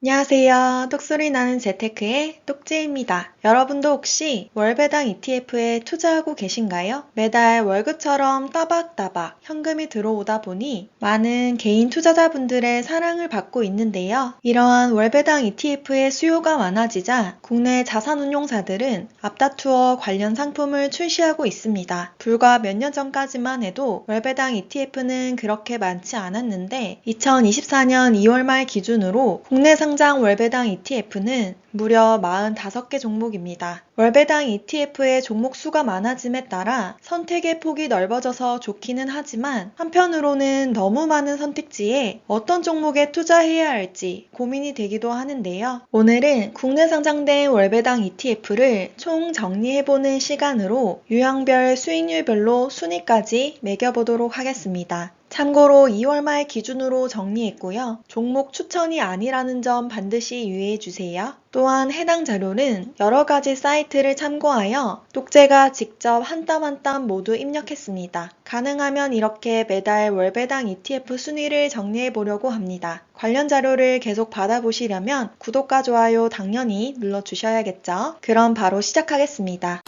안녕하세요. 똑소리 나는 재테크의 똑재입니다. 여러분도 혹시 월배당 ETF에 투자하고 계신가요? 매달 월급처럼 따박따박 현금이 들어오다 보니 많은 개인 투자자분들의 사랑을 받고 있는데요. 이러한 월배당 ETF의 수요가 많아지자 국내 자산운용사들은 앞다투어 관련 상품을 출시하고 있습니다. 불과 몇 년 전까지만 해도 월배당 ETF는 그렇게 많지 않았는데 2024년 2월 말 기준으로 국내 상장 월배당 ETF는 무려 45개 종목입니다. 월배당 ETF의 종목 수가 많아짐에 따라 선택의 폭이 넓어져서 좋기는 하지만 한편으로는 너무 많은 선택지에 어떤 종목에 투자해야 할지 고민이 되기도 하는데요. 오늘은 국내 상장된 월배당 ETF를 총 정리해보는 시간으로 유형별 수익률별로 순위까지 매겨보도록 하겠습니다. 참고로 2월 말 기준으로 정리했고요. 종목 추천이 아니라는 점 반드시 유의해주세요. 또한 해당 자료는 여러 가지 사이트를 참고하여 똑재가 직접 한 땀 한 땀 모두 입력했습니다. 가능하면 이렇게 매달 월배당 ETF 순위를 정리해 보려고 합니다. 관련 자료를 계속 받아보시려면 구독과 좋아요 당연히 눌러주셔야겠죠? 그럼 바로 시작하겠습니다.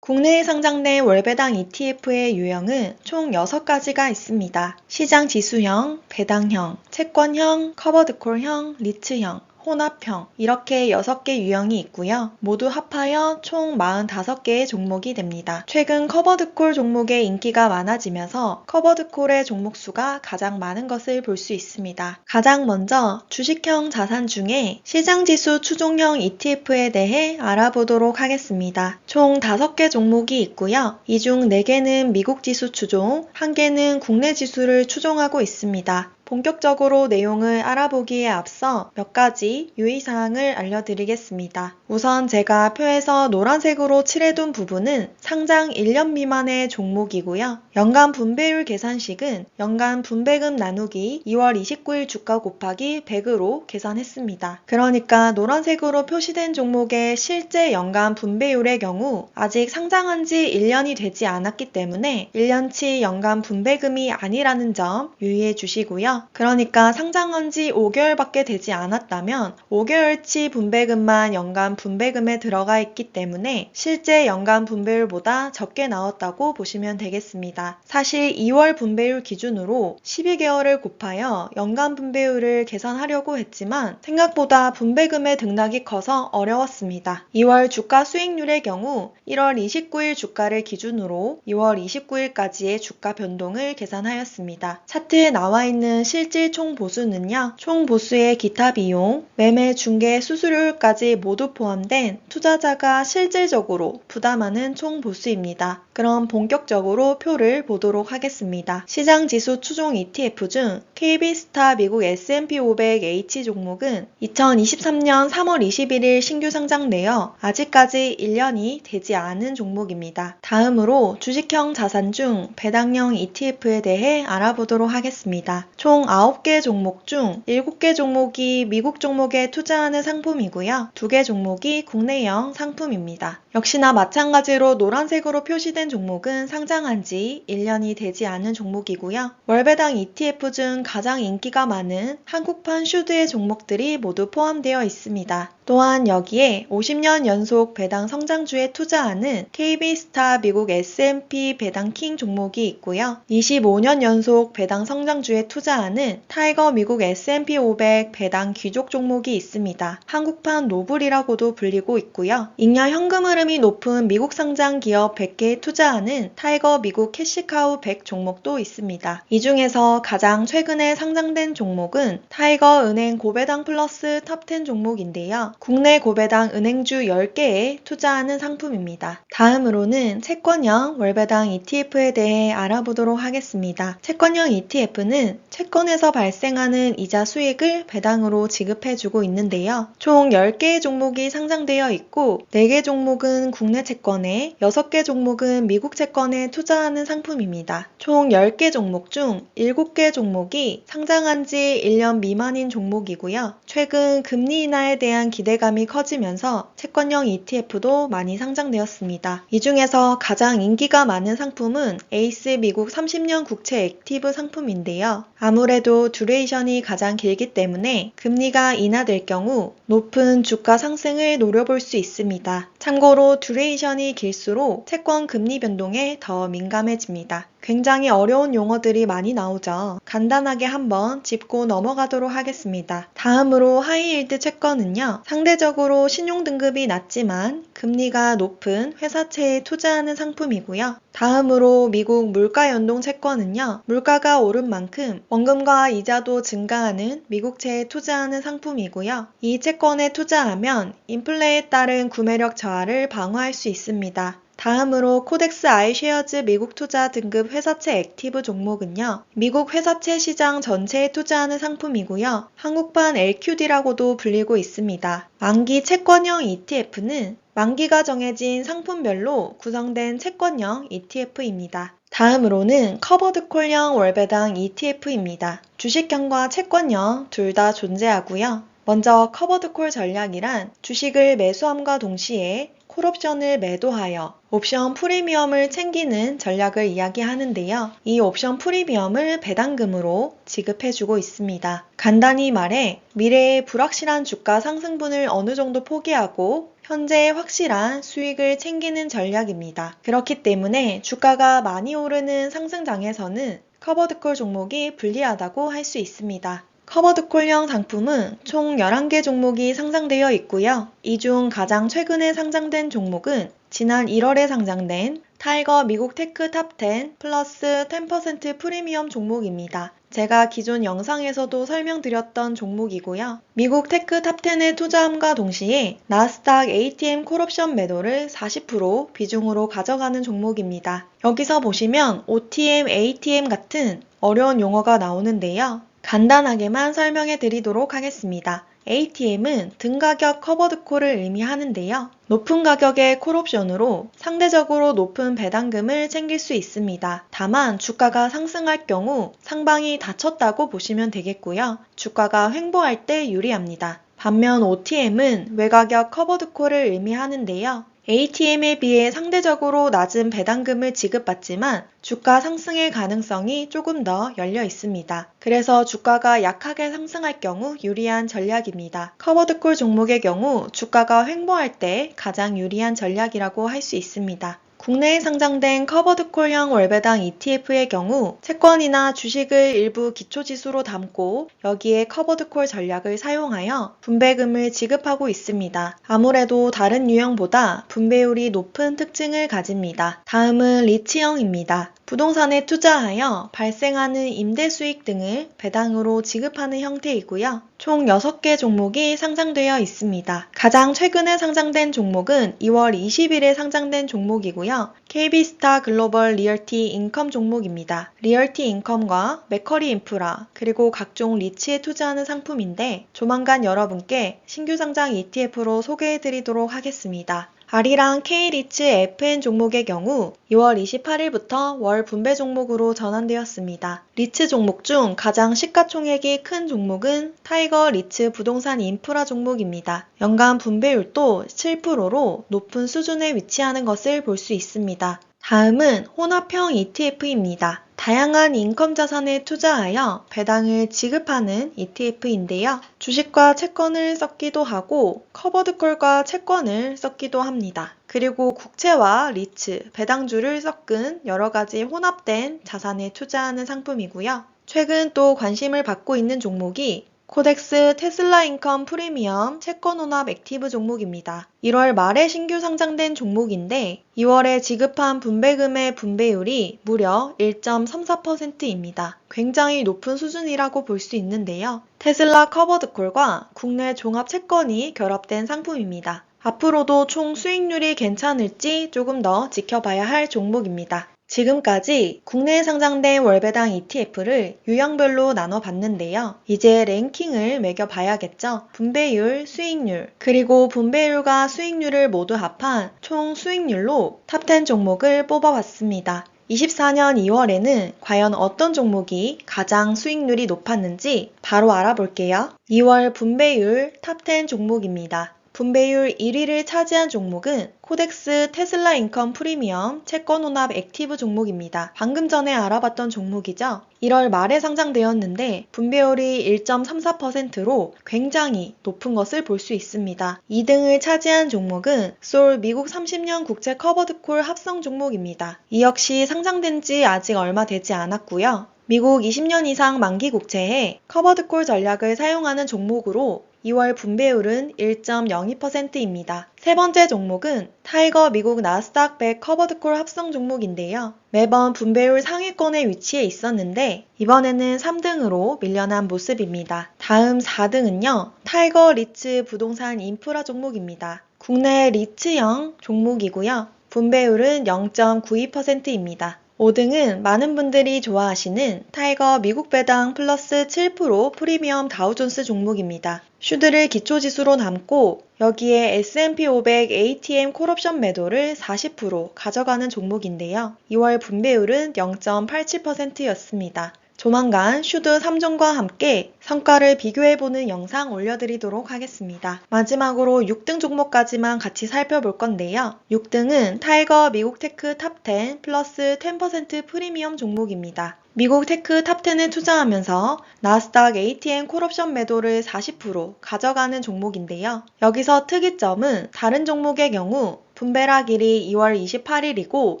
국내에 상장된 월배당 ETF의 유형은 총 6가지가 있습니다. 시장 지수형, 배당형, 채권형, 커버드콜형, 리츠형, 혼합형 이렇게 6개 유형이 있고요. 모두 합하여 총 45개의 종목이 됩니다. 최근 커버드콜 종목의 인기가 많아지면서 커버드콜의 종목 수가 가장 많은 것을 볼 수 있습니다. 가장 먼저 주식형 자산 중에 시장지수 추종형 ETF에 대해 알아보도록 하겠습니다. 총 5개 종목이 있고요. 이 중 4개는 미국 지수 추종, 1개는 국내 지수를 추종하고 있습니다. 본격적으로 내용을 알아보기에 앞서 몇 가지 유의사항을 알려드리겠습니다. 우선 제가 표에서 노란색으로 칠해둔 부분은 상장 1년 미만의 종목이고요. 연간 분배율 계산식은 연간 분배금 나누기 2월 29일 주가 곱하기 100으로 계산했습니다. 그러니까 노란색으로 표시된 종목의 실제 연간 분배율의 경우 아직 상장한 지 1년이 되지 않았기 때문에 1년치 연간 분배금이 아니라는 점 유의해 주시고요. 그러니까 상장한 지 5개월밖에 되지 않았다면 5개월치 분배금만 연간 분배금에 들어가 있기 때문에 실제 연간 분배율보다 적게 나왔다고 보시면 되겠습니다. 사실 2월 분배율 기준으로 12개월을 곱하여 연간 분배율을 계산하려고 했지만 생각보다 분배금의 등락이 커서 어려웠습니다. 2월 주가 수익률의 경우 1월 29일 주가를 기준으로 2월 29일까지의 주가 변동을 계산하였습니다. 차트에 나와 있는 실질 총 보수는요. 총 보수의 기타 비용, 매매 중개 수수료까지 모두 포함된 투자자가 실질적으로 부담하는 총 보수입니다. 그럼 본격적으로 표를 보도록 하겠습니다. 시장지수 추종 ETF 중 KB스타 미국 S&P 500H 종목은 2023년 3월 21일 신규 상장되어 아직까지 1년이 되지 않은 종목입니다. 다음으로 주식형 자산 중 배당형 ETF에 대해 알아보도록 하겠습니다. 총 9개 종목 중 7개 종목이 미국 종목에 투자하는 상품이고요. 2개 종목이 국내형 상품입니다. 역시나 마찬가지로 노란색으로 표시된 종목은 상장한 지 1년이 되지 않은 종목이고요. 월배당 ETF 중 가장 인기가 많은 한국판 슈드의 종목들이 모두 포함되어 있습니다. 또한 여기에 50년 연속 배당 성장주에 투자하는 KB스타 미국 S&P 배당킹 종목이 있고요. 25년 연속 배당 성장주에 투자하는 타이거 미국 S&P 500 배당 귀족 종목이 있습니다. 한국판 노블이라고도 불리고 있고요. 잉여 현금 흐름이 높은 미국 상장 기업 100개에 투자하는 타이거 미국 캐시카우 100 종목도 있습니다. 이 중에서 가장 최근에 상장된 종목은 타이거 은행 고배당 플러스 탑10 종목인데요. 국내 고배당 은행주 10개에 투자하는 상품입니다. 다음으로는 채권형 월배당 ETF에 대해 알아보도록 하겠습니다. 채권형 ETF는 채권에서 발생하는 이자 수익을 배당으로 지급해주고 있는데요. 총 10개의 종목이 상장되어 있고 4개 종목은 종목은 국내 채권에, 6개 종목은 미국 채권에 투자하는 상품입니다. 총 10개 종목 중 7개 종목이 상장한 지 1년 미만인 종목이고요. 최근 금리 인하에 대한 기대감이 커지면서 채권형 ETF도 많이 상장되었습니다. 이 중에서 가장 인기가 많은 상품은 에이스 미국 30년 국채 액티브 상품인데요. 아무래도 듀레이션이 가장 길기 때문에 금리가 인하될 경우 높은 주가 상승을 노려볼 수 있습니다. 참고로 듀레이션이 길수록 채권 금리 변동에 더 민감해집니다. 굉장히 어려운 용어들이 많이 나오죠. 간단하게 한번 짚고 넘어가도록 하겠습니다. 다음으로 하이힐드 채권은요. 상대적으로 신용등급이 낮지만 금리가 높은 회사채에 투자하는 상품이고요. 다음으로 미국 물가연동 채권은요. 물가가 오른 만큼 원금과 이자도 증가하는 미국채에 투자하는 상품이고요. 이 채권에 투자하면 인플레에 따른 구매력 저하를 방어할 수 있습니다. 다음으로 코덱스 아이쉐어즈 미국 투자 등급 회사채 액티브 종목은요. 미국 회사채 시장 전체에 투자하는 상품이고요. 한국판 LQD라고도 불리고 있습니다. 만기 채권형 ETF는 만기가 정해진 상품별로 구성된 채권형 ETF입니다. 다음으로는 커버드콜형 월배당 ETF입니다. 주식형과 채권형 둘 다 존재하고요. 먼저 커버드콜 전략이란 주식을 매수함과 동시에 콜옵션을 매도하여 옵션 프리미엄을 챙기는 전략을 이야기하는데요. 이 옵션 프리미엄을 배당금으로 지급해주고 있습니다. 간단히 말해 미래의 불확실한 주가 상승분을 어느 정도 포기하고 현재의 확실한 수익을 챙기는 전략입니다. 그렇기 때문에 주가가 많이 오르는 상승장에서는 커버드콜 종목이 불리하다고 할 수 있습니다. 커버드콜형 상품은 총 11개 종목이 상장되어 있고요. 이 중 가장 최근에 상장된 종목은 지난 1월에 상장된 타이거 미국 테크 탑10 플러스 10% 프리미엄 종목입니다. 제가 기존 영상에서도 설명드렸던 종목이고요. 미국 테크 탑10에 투자함과 동시에 나스닥 ATM 콜옵션 매도를 40% 비중으로 가져가는 종목입니다. 여기서 보시면 OTM, ATM 같은 어려운 용어가 나오는데요. 간단하게만 설명해 드리도록 하겠습니다. ATM은 등가격 커버드콜을 의미하는데요. 높은 가격의 콜옵션으로 상대적으로 높은 배당금을 챙길 수 있습니다. 다만 주가가 상승할 경우 상방이 닫혔다고 보시면 되겠고요. 주가가 횡보할 때 유리합니다. 반면 OTM은 외가격 커버드콜을 의미하는데요. ATM에 비해 상대적으로 낮은 배당금을 지급받지만 주가 상승의 가능성이 조금 더 열려 있습니다. 그래서 주가가 약하게 상승할 경우 유리한 전략입니다. 커버드콜 종목의 경우 주가가 횡보할 때 가장 유리한 전략이라고 할 수 있습니다. 국내에 상장된 커버드콜형 월배당 ETF의 경우 채권이나 주식을 일부 기초지수로 담고 여기에 커버드콜 전략을 사용하여 분배금을 지급하고 있습니다. 아무래도 다른 유형보다 분배율이 높은 특징을 가집니다. 다음은 리츠형입니다. 부동산에 투자하여 발생하는 임대 수익 등을 배당으로 지급하는 형태이고요. 총 6개 종목이 상장되어 있습니다. 가장 최근에 상장된 종목은 2월 20일에 상장된 종목이고요. KB스타 글로벌 리얼티 인컴 종목입니다. 리얼티 인컴과 맥커리 인프라 그리고 각종 리츠에 투자하는 상품인데 조만간 여러분께 신규 상장 ETF로 소개해드리도록 하겠습니다. 아리랑 K리츠 FN 종목의 경우 2월 28일부터 월 분배 종목으로 전환되었습니다. 리츠 종목 중 가장 시가총액이 큰 종목은 타이거 리츠 부동산 인프라 종목입니다. 연간 분배율도 7%로 높은 수준에 위치하는 것을 볼 수 있습니다. 다음은 혼합형 ETF입니다. 다양한 인컴 자산에 투자하여 배당을 지급하는 ETF인데요. 주식과 채권을 섞기도 하고 커버드콜과 채권을 섞기도 합니다. 그리고 국채와 리츠, 배당주를 섞은 여러 가지 혼합된 자산에 투자하는 상품이고요. 최근 또 관심을 받고 있는 종목이 코덱스 테슬라 인컴 프리미엄 채권 혼합 액티브 종목입니다. 1월 말에 신규 상장된 종목인데 2월에 지급한 분배금의 분배율이 무려 1.34%입니다. 굉장히 높은 수준이라고 볼 수 있는데요. 테슬라 커버드콜과 국내 종합 채권이 결합된 상품입니다. 앞으로도 총 수익률이 괜찮을지 조금 더 지켜봐야 할 종목입니다. 지금까지 국내에 상장된 월배당 ETF를 유형별로 나눠봤는데요. 이제 랭킹을 매겨봐야겠죠. 분배율, 수익률, 그리고 분배율과 수익률을 모두 합한 총 수익률로 탑10 종목을 뽑아봤습니다. 24년 2월에는 과연 어떤 종목이 가장 수익률이 높았는지 바로 알아볼게요. 2월 분배율 탑10 종목입니다. 분배율 1위를 차지한 종목은 코덱스 테슬라 인컴 프리미엄 채권 혼합 액티브 종목입니다. 방금 전에 알아봤던 종목이죠. 1월 말에 상장되었는데 분배율이 1.34%로 굉장히 높은 것을 볼 수 있습니다. 2등을 차지한 종목은 솔 미국 30년 국채 커버드콜 합성 종목입니다. 이 역시 상장된 지 아직 얼마 되지 않았고요. 미국 20년 이상 만기 국채에 커버드콜 전략을 사용하는 종목으로 2월 분배율은 1.02%입니다. 세 번째 종목은 타이거 미국 나스닥 100 커버드콜 합성 종목인데요. 매번 분배율 상위권에 위치해 있었는데 이번에는 3등으로 밀려난 모습입니다. 다음 4등은요. 타이거 리츠 부동산 인프라 종목입니다. 국내 리츠형 종목이고요. 분배율은 0.92%입니다. 5등은 많은 분들이 좋아하시는 타이거 미국 배당 플러스 7% 프리미엄 다우존스 종목입니다. 슈드를 기초지수로 담고 여기에 S&P 500 ATM 콜옵션 매도를 40% 가져가는 종목인데요. 2월 분배율은 0.87%였습니다. 조만간 슈드 3종과 함께 성과를 비교해보는 영상 올려드리도록 하겠습니다. 마지막으로 6등 종목까지만 같이 살펴볼 건데요. 6등은 타이거 미국 테크 탑10 플러스 10% 프리미엄 종목입니다. 미국 테크 탑10에 투자하면서 나스닥 ATM 콜옵션 매도를 40% 가져가는 종목인데요. 여기서 특이점은 다른 종목의 경우 분배락일이 2월 28일이고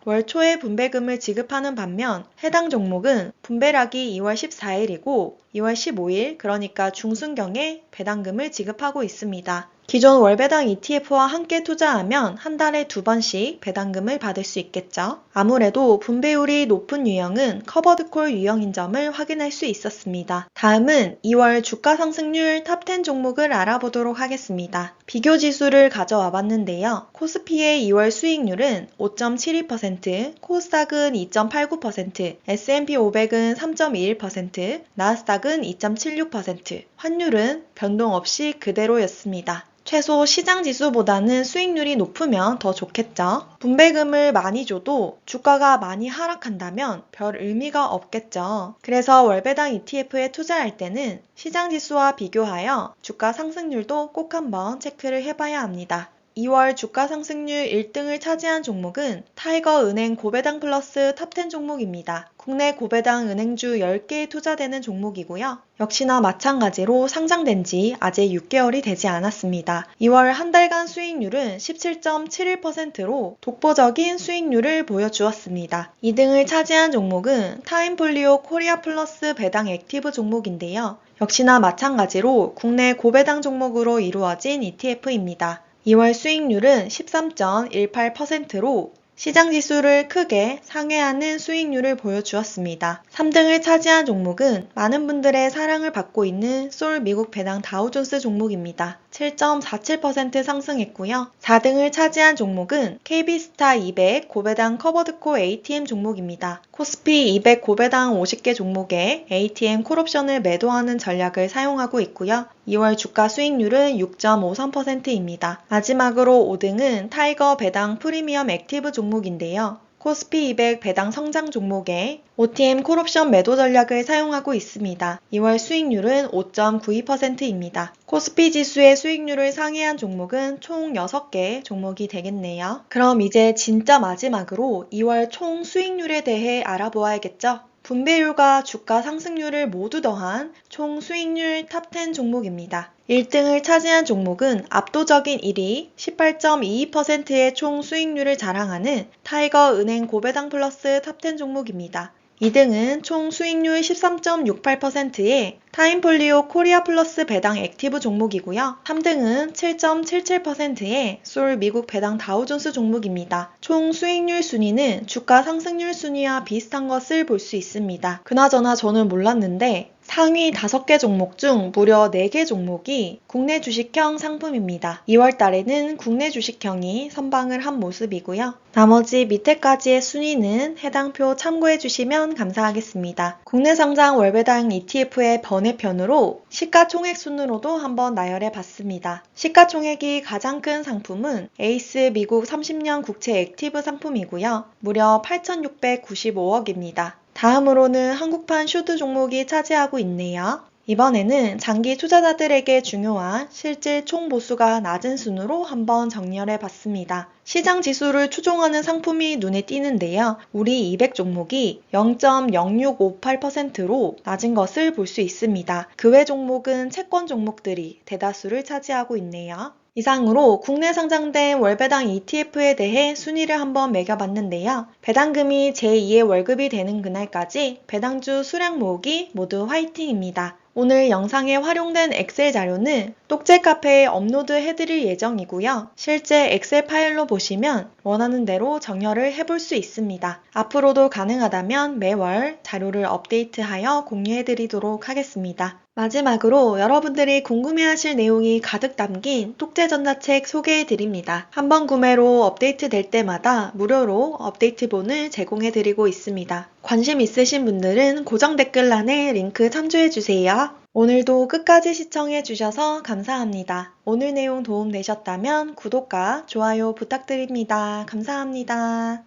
월 초에 분배금을 지급하는 반면 해당 종목은 분배락이 2월 14일이고 2월 15일 그러니까 중순경에 배당금을 지급하고 있습니다. 기존 월배당 ETF와 함께 투자하면 한 달에 2번씩 배당금을 받을 수 있겠죠. 아무래도 분배율이 높은 유형은 커버드콜 유형인 점을 확인할 수 있었습니다. 다음은 2월 주가 상승률 탑10 종목을 알아보도록 하겠습니다. 비교 지수를 가져와 봤는데요. 코스피의 2월 수익률은 5.72%, 코스닥은 2.89%, S&P 500은 3.21%, 나스닥은 2.76%, 환율은 변동 없이 그대로였습니다. 최소 시장 지수보다는 수익률이 높으면 더 좋겠죠. 분배금을 많이 줘도 주가가 많이 하락한다면 별 의미가 없겠죠. 그래서 월배당 ETF에 투자할 때는 시장 지수와 비교하여 주가 상승률도 꼭 한번 체크를 해봐야 합니다. 2월 주가 상승률 1등을 차지한 종목은 타이거 은행 고배당 플러스 탑10 종목입니다. 국내 고배당 은행주 10개에 투자되는 종목이고요. 역시나 마찬가지로 상장된 지 아직 6개월이 되지 않았습니다. 2월 한 달간 수익률은 17.71%로 독보적인 수익률을 보여주었습니다. 2등을 차지한 종목은 타임폴리오 코리아 플러스 배당 액티브 종목인데요. 역시나 마찬가지로 국내 고배당 종목으로 이루어진 ETF입니다. 2월 수익률은 13.18%로 시장 지수를 크게 상회하는 수익률을 보여주었습니다. 3등을 차지한 종목은 많은 분들의 사랑을 받고 있는 솔 미국 배당 다우존스 종목입니다. 7.47% 상승했고요. 4등을 차지한 종목은 KB스타 200 고배당 커버드콜 ATM 종목입니다. 코스피 200 고배당 50개 종목에 ATM 콜옵션을 매도하는 전략을 사용하고 있고요. 2월 주가 수익률은 6.53%입니다. 마지막으로 5등은 타이거 배당 프리미엄 액티브 종목인데요. 코스피 200 배당 성장 종목에 OTM 콜옵션 매도 전략을 사용하고 있습니다. 2월 수익률은 5.92%입니다. 코스피 지수의 수익률을 상회한 종목은 총 6개 종목이 되겠네요. 그럼 이제 진짜 마지막으로 2월 총 수익률에 대해 알아보아야겠죠? 분배율과 주가 상승률을 모두 더한 총 수익률 탑10 종목입니다. 1등을 차지한 종목은 압도적인 1위 18.22%의 총 수익률을 자랑하는 타이거 은행 고배당 플러스 탑10 종목입니다. 2등은 총 수익률 13.68%의 타임폴리오 코리아 플러스 배당 액티브 종목이고요. 3등은 7.77%의 솔 미국 배당 다우존스 종목입니다. 총 수익률 순위는 주가 상승률 순위와 비슷한 것을 볼 수 있습니다. 그나저나 저는 몰랐는데 상위 5개 종목 중 무려 4개 종목이 국내 주식형 상품입니다. 2월 달에는 국내 주식형이 선방을 한 모습이고요. 나머지 밑에까지의 순위는 해당 표 참고해 주시면 감사하겠습니다. 국내 상장 월배당 ETF의 번외편으로 시가총액 순으로도 한번 나열해 봤습니다. 시가총액이 가장 큰 상품은 에이스 미국 30년 국채 액티브 상품이고요. 무려 8,695억입니다. 다음으로는 한국판 슈드 종목이 차지하고 있네요. 이번에는 장기 투자자들에게 중요한 실질 총 보수가 낮은 순으로 한번 정렬해 봤습니다. 시장 지수를 추종하는 상품이 눈에 띄는데요. 우리 200 종목이 0.0658%로 낮은 것을 볼 수 있습니다. 그 외 종목은 채권 종목들이 대다수를 차지하고 있네요. 이상으로 국내 상장된 월배당 ETF에 대해 순위를 한번 매겨봤는데요. 배당금이 제2의 월급이 되는 그날까지 배당주 수량 모으기 모두 화이팅입니다. 오늘 영상에 활용된 엑셀 자료는 똑제 카페에 업로드 해드릴 예정이고요. 실제 엑셀 파일로 보시면 원하는 대로 정렬을 해볼 수 있습니다. 앞으로도 가능하다면 매월 자료를 업데이트하여 공유해드리도록 하겠습니다. 마지막으로 여러분들이 궁금해하실 내용이 가득 담긴 똑제 전자책 소개해드립니다. 한번 구매로 업데이트 될 때마다 무료로 업데이트본을 제공해드리고 있습니다. 관심 있으신 분들은 고정 댓글란에 링크 참조해주세요. 오늘도 끝까지 시청해주셔서 감사합니다. 오늘 내용 도움되셨다면 구독과 좋아요 부탁드립니다. 감사합니다.